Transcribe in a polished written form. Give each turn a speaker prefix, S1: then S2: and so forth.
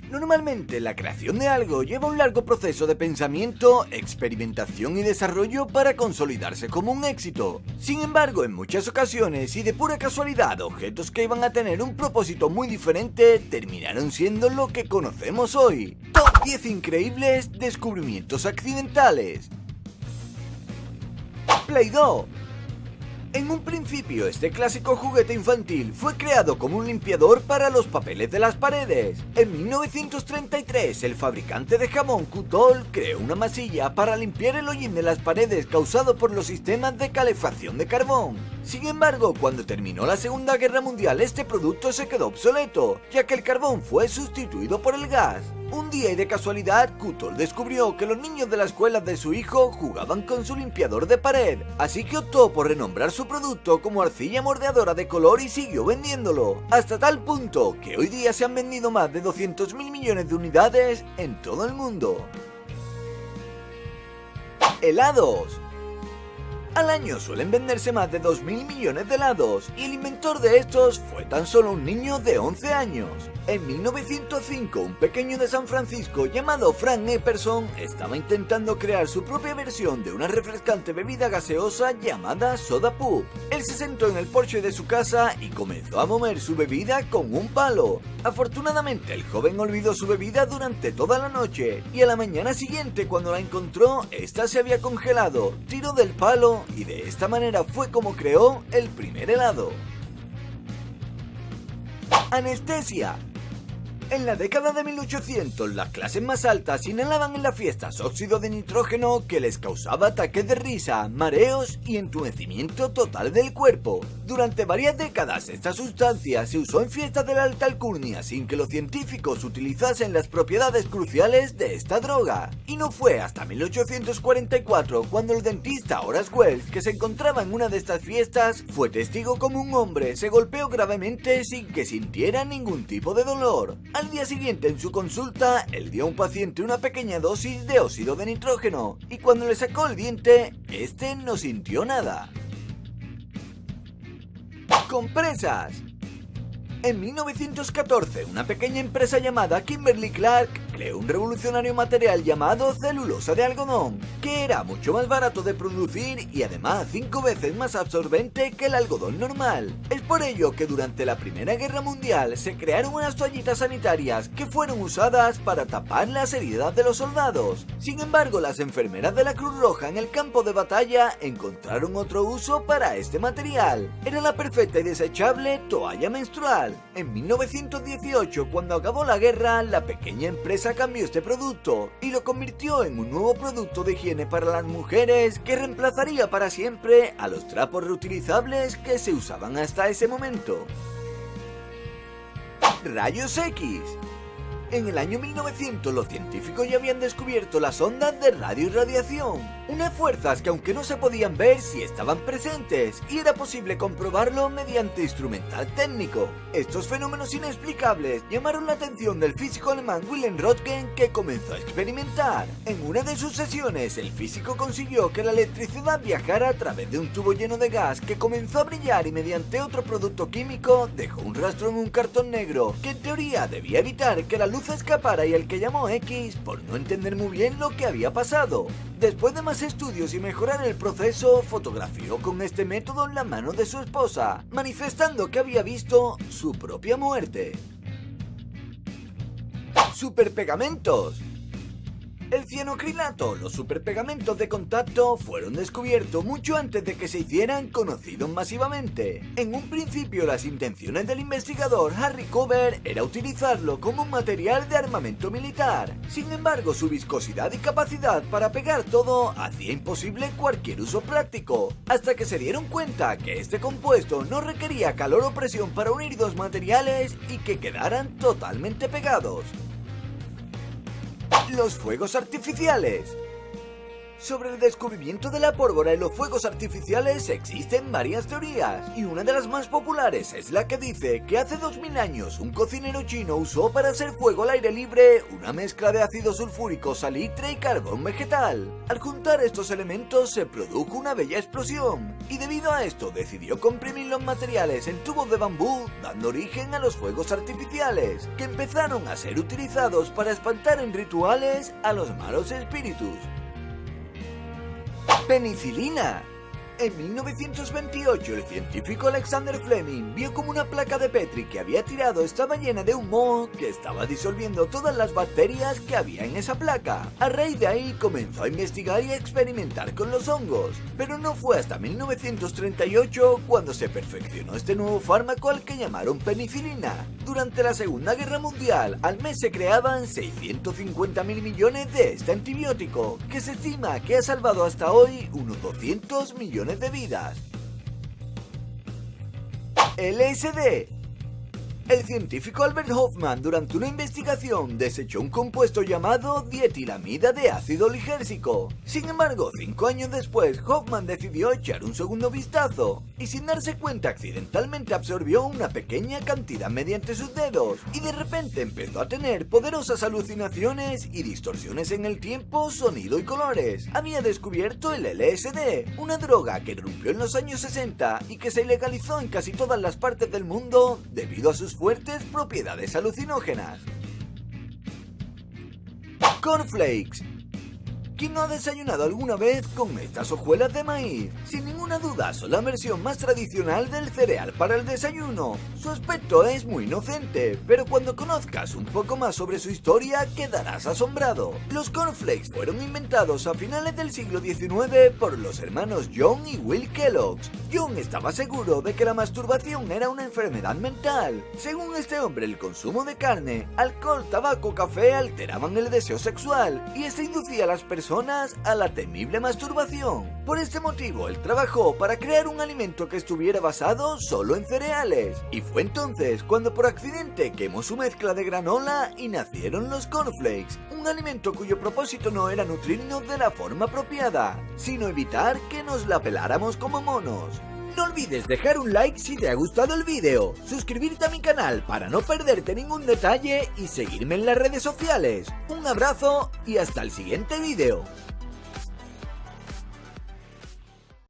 S1: Normalmente, la creación de algo lleva un largo proceso de pensamiento, experimentación y desarrollo para consolidarse como un éxito. Sin embargo, en muchas ocasiones y de pura casualidad, objetos que iban a tener un propósito muy diferente terminaron siendo lo que conocemos hoy. Top 10 increíbles descubrimientos accidentales. Play-Doh. En un principio, este clásico juguete infantil fue creado como un limpiador para los papeles de las paredes. En 1933, el fabricante de jamón Q-Doll creó una masilla para limpiar el hollín de las paredes causado por los sistemas de calefacción de carbón. Sin embargo, cuando terminó la Segunda Guerra Mundial, este producto se quedó obsoleto, ya que el carbón fue sustituido por el gas. Un día y de casualidad, Q-Doll descubrió que los niños de la escuela de su hijo jugaban con su limpiador de pared, así que optó por renombrar su producto como arcilla moldeadora de color y siguió vendiéndolo, hasta tal punto que hoy día se han vendido más de 200.000 millones de unidades en todo el mundo. Helados. Al año suelen venderse más de 2.000 millones de helados, y el inventor de estos fue tan solo un niño de 11 años. En 1905, un pequeño de San Francisco llamado Frank Epperson estaba intentando crear su propia versión de una refrescante bebida gaseosa llamada Soda Pop. Él se sentó en el porche de su casa y comenzó a mover su bebida con un palo. Afortunadamente, el joven olvidó su bebida durante toda la noche, y a la mañana siguiente, cuando la encontró, esta se había congelado. Tiró del palo y de esta manera fue como creó el primer helado. Anestesia. En la década de 1800, las clases más altas inhalaban en las fiestas óxido de nitrógeno que les causaba ataques de risa, mareos y entumecimiento total del cuerpo. Durante varias décadas, esta sustancia se usó en fiestas de la alta alcurnia sin que los científicos utilizasen las propiedades cruciales de esta droga. Y no fue hasta 1844 cuando el dentista Horace Wells, que se encontraba en una de estas fiestas, fue testigo como un hombre se golpeó gravemente sin que sintiera ningún tipo de dolor. Al día siguiente, en su consulta, él dio a un paciente una pequeña dosis de óxido de nitrógeno, y cuando le sacó el diente, este no sintió nada. Compresas. En 1914, una pequeña empresa llamada Kimberly-Clark creó un revolucionario material llamado celulosa de algodón, que era mucho más barato de producir y además 5 veces más absorbente que el algodón normal. Es por ello que durante la Primera Guerra Mundial se crearon unas toallitas sanitarias que fueron usadas para tapar las heridas de los soldados. Sin embargo, las enfermeras de la Cruz Roja en el campo de batalla encontraron otro uso para este material. Era la perfecta y desechable toalla menstrual. En 1918, cuando acabó la guerra, la pequeña empresa cambió este producto y lo convirtió en un nuevo producto de higiene para las mujeres que reemplazaría para siempre a los trapos reutilizables que se usaban hasta ese momento. Rayos X. En el año 1900, los científicos ya habían descubierto las ondas de radio y radiación, unas fuerzas que aunque no se podían ver, sí estaban presentes, y era posible comprobarlo mediante instrumental técnico. Estos fenómenos inexplicables llamaron la atención del físico alemán Wilhelm Röntgen, que comenzó a experimentar. En una de sus sesiones, el físico consiguió que la electricidad viajara a través de un tubo lleno de gas que comenzó a brillar y mediante otro producto químico dejó un rastro en un cartón negro, que en teoría debía evitar que la luz escapara, y el que llamó X por no entender muy bien lo que había pasado. Después de más estudios y mejorar el proceso, fotografió con este método la mano de su esposa, manifestando que había visto su propia muerte. Superpegamentos. El cianocrilato, los superpegamentos de contacto, fueron descubiertos mucho antes de que se hicieran conocidos masivamente. En un principio, las intenciones del investigador Harry Coover era utilizarlo como un material de armamento militar. Sin embargo, su viscosidad y capacidad para pegar todo hacía imposible cualquier uso práctico, hasta que se dieron cuenta que este compuesto no requería calor o presión para unir dos materiales y que quedaran totalmente pegados. Los fuegos artificiales. Sobre el descubrimiento de la pólvora y los fuegos artificiales existen varias teorías, y una de las más populares es la que dice que hace 2000 años un cocinero chino usó para hacer fuego al aire libre una mezcla de ácido sulfúrico, salitre y carbón vegetal. Al juntar estos elementos se produjo una bella explosión, y debido a esto decidió comprimir los materiales en tubos de bambú, dando origen a los fuegos artificiales, que empezaron a ser utilizados para espantar en rituales a los malos espíritus. Penicilina. En 1928, el científico Alexander Fleming vio como una placa de Petri que había tirado estaba llena de un moho que estaba disolviendo todas las bacterias que había en esa placa. A raíz de ahí comenzó a investigar y a experimentar con los hongos, pero no fue hasta 1938 cuando se perfeccionó este nuevo fármaco al que llamaron penicilina. Durante la Segunda Guerra Mundial, al mes se creaban 650.000 millones de este antibiótico, que se estima que ha salvado hasta hoy unos 200 millones de vidas. LSD. El científico Albert Hofmann, durante una investigación, desechó un compuesto llamado dietilamida de ácido ligérsico. Sin embargo, 5 años después, Hofmann decidió echar un segundo vistazo, y sin darse cuenta accidentalmente absorbió una pequeña cantidad mediante sus dedos, y de repente empezó a tener poderosas alucinaciones y distorsiones en el tiempo, sonido y colores. Había descubierto el LSD, una droga que irrumpió en los años 60 y que se ilegalizó en casi todas las partes del mundo debido a sus fuertes propiedades alucinógenas. Cornflakes. ¿Quién no ha desayunado alguna vez con estas hojuelas de maíz? Sin ninguna duda son la versión más tradicional del cereal para el desayuno. Su aspecto es muy inocente, pero cuando conozcas un poco más sobre su historia quedarás asombrado. Los cornflakes fueron inventados a finales del siglo XIX por los hermanos John y Will Kellogg. John estaba seguro de que la masturbación era una enfermedad mental. Según este hombre, el consumo de carne, alcohol, tabaco, café alteraban el deseo sexual y este inducía a las personas a la temible masturbación. Por este motivo, él trabajó para crear un alimento que estuviera basado solo en cereales. Y fue entonces cuando por accidente quemó su mezcla de granola y nacieron los cornflakes, un alimento cuyo propósito no era nutrirnos de la forma apropiada, sino evitar que nos la peláramos como monos. No olvides dejar un like si te ha gustado el vídeo, suscribirte a mi canal para no perderte ningún detalle y seguirme en las redes sociales. Un abrazo y hasta el siguiente vídeo.